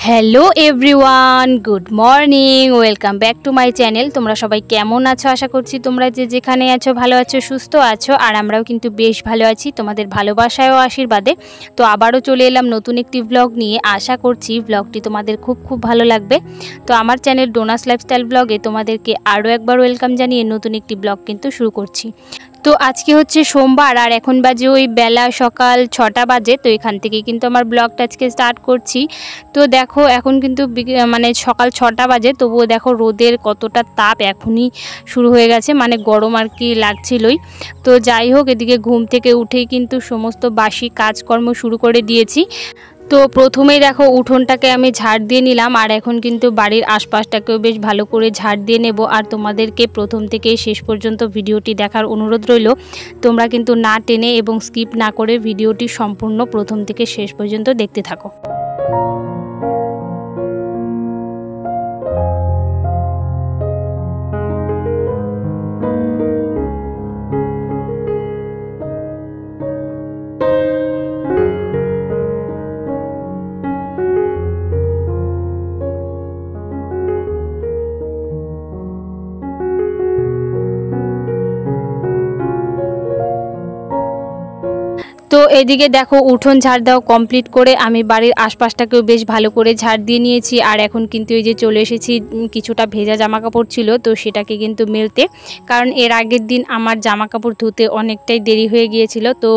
Hello everyone, good morning, welcome back to my channel. তোমরা সবাই কেমন আছো? আশা করছি তোমরা যে যেখানে আছো ভালো আছো, সুস্থ আছো। আর আমরাও কিন্তু বেশ ভালো আছি তোমাদের ভালোবাসায় ও আশীর্বাদে। তো আবারও চলে এলাম নতুন একটি ব্লগ নিয়ে। আশা করছি ব্লগটি তোমাদের খুব ভালো লাগবে। তো আমার চ্যানেল ডোনাস লাইফস্টাইল ব্লগে তোমাদেরকে আরও একবার ওয়েলকাম জানিয়ে নতুন একটি ব্লগ কিন্তু শুরু করছি। তো আজকে হচ্ছে সোমবার আর এখন বাজে ওই বেলা সকাল 6টা বাজে। তো এখান থেকে কিন্তু আমার ব্লগটা আজকে স্টার্ট করছি। তো দেখো এখন কিন্তু মানে সকাল 6টা বাজে, তবুও দেখো রোদের কতটা তাপ এখনই শুরু হয়ে গেছে, মানে গরম আর কি লাগছিলই। তো যাই হোক, এদিকে ঘুম থেকে উঠেই কিন্তু সমস্ত বাসি কাজকর্ম শুরু করে দিয়েছি। তো প্রথমেই দেখো উঠোনটাকে আমি ঝাড় দিয়ে নিলাম, আর এখন কিন্তু বাড়ির আশপাশটাকেও বেশ ভালো করে ঝাড় দিয়ে নেব। আর তোমাদেরকে প্রথম থেকে শেষ পর্যন্ত ভিডিওটি দেখার অনুরোধ রইল। তোমরা কিন্তু না টেনে এবং স্কিপ না করে ভিডিওটি সম্পূর্ণ প্রথম থেকে শেষ পর্যন্ত দেখতে থাকো। তো এদিকে দেখো উঠোন ঝাড় দেওয়া কমপ্লিট করে আমি বাড়ির আশপাশটাকেও বেশ ভালো করে ঝাড় দিয়ে নিয়েছি। আর এখন কিন্তু এই যে চলে এসেছি, কিছুটা ভেজা জামা কাপড় ছিল তো সেটাকে কিন্তু মেলতে, কারণ এর আগের দিন আমার জামা কাপড় ধুতে অনেকটাই দেরি হয়ে গিয়েছিল। তো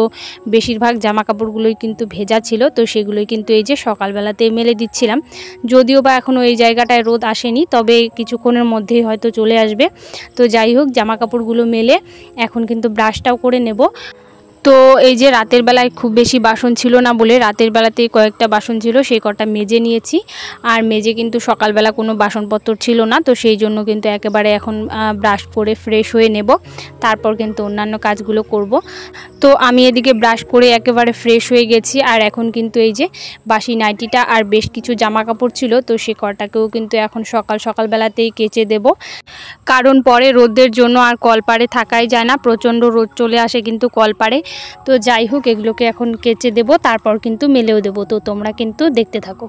বেশিরভাগ জামা কাপড়গুলোই কিন্তু ভেজা ছিল, তো সেগুলোই কিন্তু এই যে সকালবেলাতে মেলে দিচ্ছিলাম। যদিও বা এখনও এই জায়গাটায় রোদ আসেনি, তবে কিছুক্ষণের মধ্যেই হয়তো চলে আসবে। তো যাই হোক, জামা কাপড়গুলো মেলে এখন কিন্তু ব্রাশটাও করে নেব। তো এই যে রাতের বেলায় খুব বেশি বাসন ছিল না বলে রাতের বেলাতেই কয়েকটা বাসন ছিল, সেই কটা মেজে নিয়েছি। আর মেজে কিন্তু সকালবেলা কোনো বাসনপত্র ছিল না, তো সেই জন্য কিন্তু একেবারে এখন ব্রাশ করে ফ্রেশ হয়ে নেব, তারপর কিন্তু অন্যান্য কাজগুলো করব। তো আমি এদিকে ব্রাশ করে একেবারে ফ্রেশ হয়ে গেছি। আর এখন কিন্তু এই যে বাসি নাইটিটা আর বেশ কিছু জামা কাপড় ছিল, তো সে কটাকেও কিন্তু এখন সকালবেলাতেই কেচে দেব, কারণ পরে রোদের জন্য আর কলপাড়ে থাকাই যায় না, প্রচণ্ড রোদ চলে আসে কিন্তু কলপাড়ে। তো যাই হোক, এগুলোকে এখন কেচে দেব, তারপর কিন্তু মেলেও দেব। তো তোমরা কিন্তু দেখতে থাকো।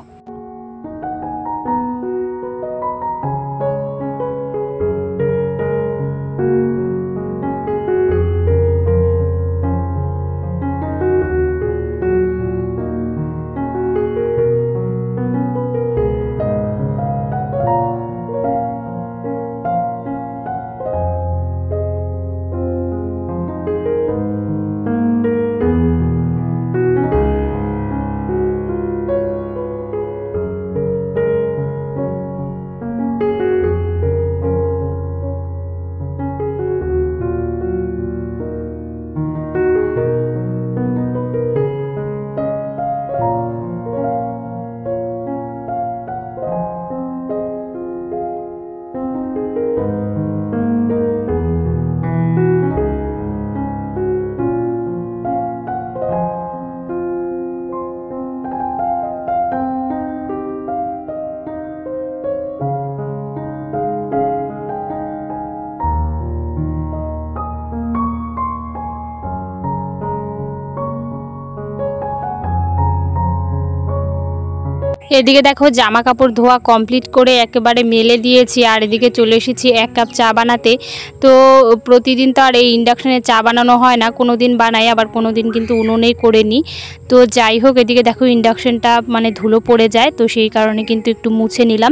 এদিকে দেখো জামা কাপড় ধোয়া কমপ্লিট করে একেবারে মেলে দিয়েছি, আর এদিকে চলে এসেছি 1 কাপ চা বানাতে। তো প্রতিদিন তো আর এই ইন্ডাকশানে চা বানানো হয় না, কোনো দিন বানাই, আবার কোনো দিন কিন্তু উনুনেই করে নিই। তো যাই হোক, এদিকে দেখো ইন্ডাকশানটা মানে ধুলো পড়ে যায়, তো সেই কারণে কিন্তু একটু মুছে নিলাম।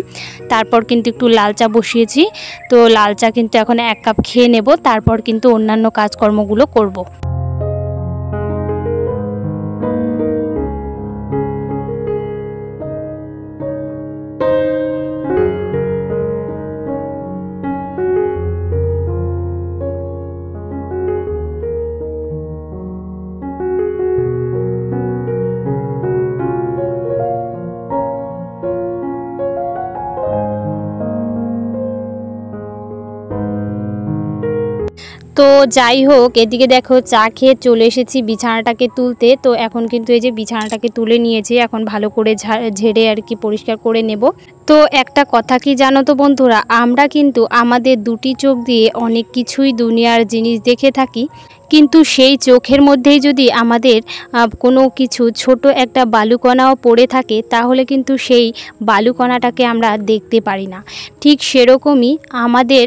তারপর কিন্তু একটু লাল চা বসিয়েছি। তো লাল চা কিন্তু এখন 1 কাপ খেয়ে নেব, তারপর কিন্তু অন্যান্য কাজকর্মগুলো করব। তো যাই হোক, এদিকে দেখো চা খেয়ে চলে এসেছি বিছানাটাকে তুলতে। তো এখন কিন্তু এই যে বিছানাটাকে তুলে নিয়েছি, এখন ভালো করে ঝেড়ে আর কি পরিষ্কার করে নেব। তো একটা কথা কি জানো তো বন্ধুরা, আমরা কিন্তু আমাদের দুটি চোখ দিয়ে অনেক কিছুই দুনিয়ার জিনিস দেখে থাকি, কিন্তু সেই চোখের মধ্যেই যদি আমাদের কোনো কিছু ছোট একটা বালুকণাও পড়ে থাকে তাহলে কিন্তু সেই বালুকণাটাকে আমরা দেখতে পারি না। ঠিক সেরকমই আমাদের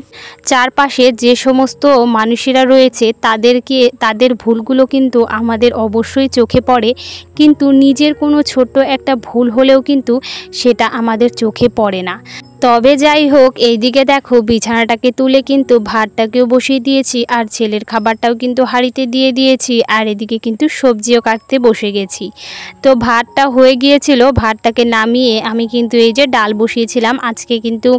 চারপাশে যে সমস্ত মানুষেরা রয়েছে তাদের ভুলগুলো কিন্তু আমাদের অবশ্যই চোখে পড়ে, কিন্তু নিজের কোনো ছোট্ট একটা ভুল হলেও কিন্তু সেটা আমাদের চোখে পড়ে না। তবে যাই হোক, এইদিকে দেখো বিছানাটাকে তুলে কিন্তু ভাতটাকেও বসিয়ে দিয়েছি আর ছেলের খাবারটাও কিন্তু হাঁড়িতে দিয়ে দিয়েছি, আর এদিকে কিন্তু সবজিও কাটতে বসে গেছি। তো ভাতটা হয়ে গিয়েছিল, ভাতটাকে নামিয়ে আমি কিন্তু এই যে ডাল বসিয়েছিলাম। আজকে কিন্তু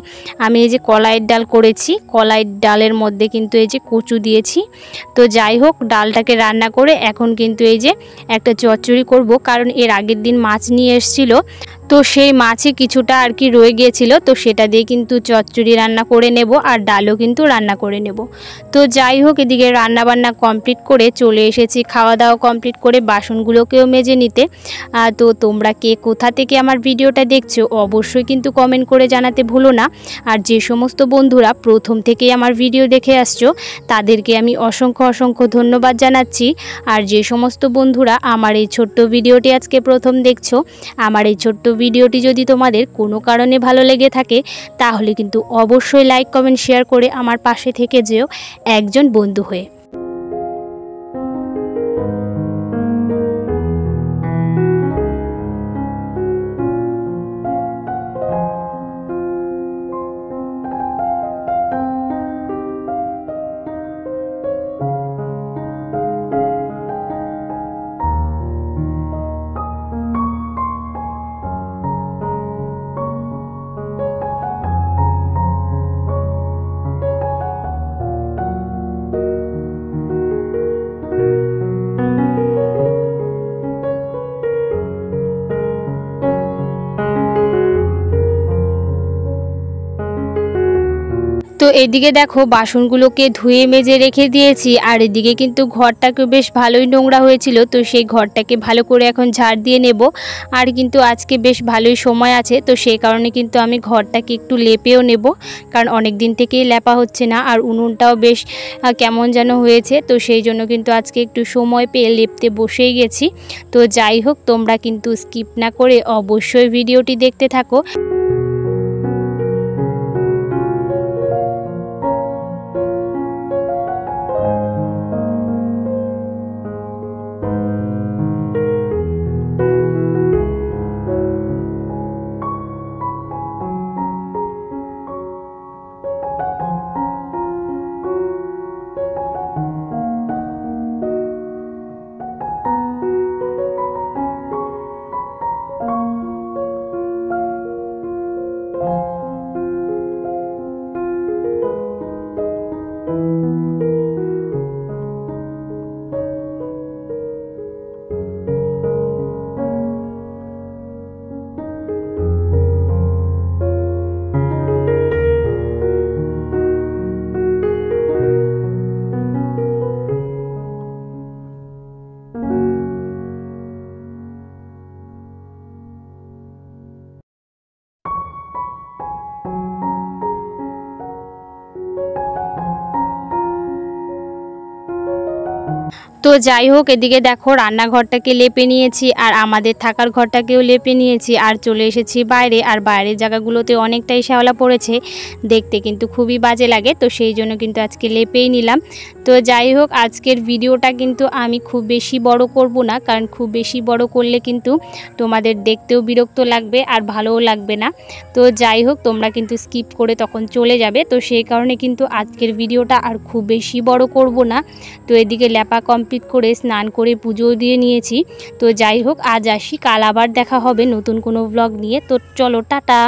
আমি এই যে কলাইয়ের ডাল করেছি, কলাইয়ের ডালের মধ্যে কিন্তু এই যে কচু দিয়েছি। তো যাই হোক, ডালটাকে রান্না করে এখন কিন্তু এই যে একটা চচ্চড়ি করব, কারণ এর আগের দিন মাছ নিয়ে এসেছিলো, তো সেই মাছে কিছুটা আর কি রয়ে গিয়েছিল, তো সেটা দিয়ে কিন্তু চচ্চড়ি রান্না করে নেব আর ডালও কিন্তু রান্না করে নেব। তো যাই হোক, এদিকে রান্না বান্না কমপ্লিট করে চলে এসেছি খাওয়া দাওয়া কমপ্লিট করে বাসনগুলোকেও মেজে নিতে। তো তোমরা কে কোথা থেকে আমার ভিডিওটা দেখছো অবশ্যই কিন্তু কমেন্ট করে জানাতে ভুলো না। আর যে সমস্ত বন্ধুরা প্রথম থেকেই আমার ভিডিও দেখে আসছো তাদেরকে আমি অসংখ্য ধন্যবাদ জানাচ্ছি। আর যে সমস্ত বন্ধুরা আমার এই ছোট্ট ভিডিওটি আজকে প্রথম দেখছো, আমার এই ছোট্ট ভিডিওটি যদি তোমাদের কোনো কারণে ভালো লেগে থাকে তাহলে কিন্তু অবশ্যই লাইক কমেন্ট শেয়ার করে আমার পাশে থেকে যেও একজন বন্ধু হয়ে। তো এদিকে দেখো বাসনগুলোকে ধুয়ে মেজে রেখে দিয়েছি, আর এদিকে কিন্তু ঘরটাকে বেশ ভালোই নোংরা হয়েছিল, তো সেই ঘরটাকে ভালো করে এখন ঝাড় দিয়ে নেব। আর কিন্তু আজকে বেশ ভালোই সময় আছে, তো সেই কারণে কিন্তু আমি ঘরটাকে একটু লেপেও নেব, কারণ অনেক দিন থেকেই লেপা হচ্ছে না আর উনুনটাও বেশ কেমন যেন হয়েছে, তো সেই জন্য কিন্তু আজকে একটু সময় পেয়ে লেপতে বসেই গেছি। তো যাই হোক, তোমরা কিন্তু স্কিপ না করে অবশ্যই ভিডিওটি দেখতে থাকো। তো যাই হোক, এদিকে দেখো রান্নাঘরটাকে লেপে নিয়েছি আর আমাদের থাকার ঘরটাকেও লেপে নিয়েছি, আর চলে এসেছি বাইরে। আর বাইরের জায়গাগুলোতে অনেকটাই শ্যাওলা পড়েছে, দেখতে কিন্তু খুবই বাজে লাগে, তো সেই জন্য কিন্তু আজকে লেপেই নিলাম। তো যাই হোক, আজকের ভিডিওটা কিন্তু আমি খুব বেশি বড় করব না, কারণ খুব বেশি বড় করলে কিন্তু তোমাদের দেখতেও বিরক্ত লাগবে আর ভালোও লাগবে না। তো যাই হোক, তোমরা কিন্তু স্কিপ করে তখন চলে যাবে, তো সেই কারণে কিন্তু আজকের ভিডিওটা আর খুব বেশি বড় করব না। তো এদিকে লেপা কমপ্লিট করে স্নান করে পুজো দিয়ে নিয়েছি। তো যাই হোক, আজ আসি, কাল আবার দেখা হবে নতুন কোনো ব্লগ নিয়ে। তো চলো, টাটা।